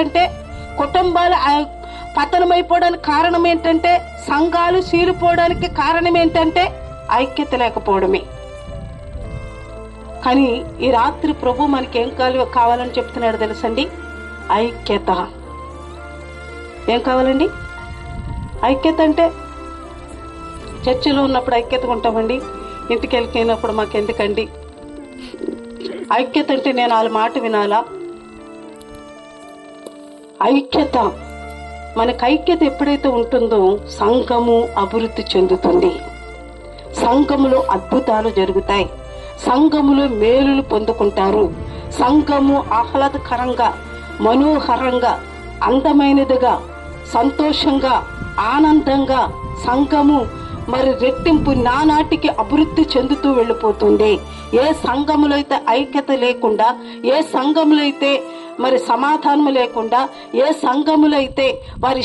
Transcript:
ఏంటంటే, కుటుంబాలు పతనమైపోవడానికి కారణం ఏంటంటే, సంఘాలు చీలిపోవడానికి కారణం ఏంటంటే ఐక్యత లేకపోవడమే. కానీ ఈ రాత్రి ప్రభు మనకి ఏం కావాలని చెప్తున్నాడు తెలుసండి? ఐక్యత. ఏం కావాలండి? ఐక్యత అంటే చర్చిలో ఉన్నప్పుడు ఐక్యతగా ఉంటామండి, ఇంటికి వెళ్ళిపోయినప్పుడు మాకెందుకండి? ఐక్యత అంటే నేను వాళ్ళ మాట వినాలా? ఐక్యత, మనకు ఐక్యత ఎప్పుడైతే ఉంటుందో సంఘము అభివృద్ధి చెందుతుంది, సంఘములో అద్భుతాలు జరుగుతాయి, సంఘములో మేలులు పొందుకుంటారు, సంఘము ఆహ్లాదకరంగా, మనోహరంగా, అందమైనదిగా, సంతోషంగా, ఆనందంగా సంఘము మరి రెట్టింపు నానాటికి అభివృద్ధి చెందుతూ వెళ్ళిపోతుంది. ఏ సంఘములో అయితే ఐక్యత లేకుండా, ఏ సంఘములో అయితే మరి సమాధానం లేకుండా, ఏ సంఘములో అయితే వారి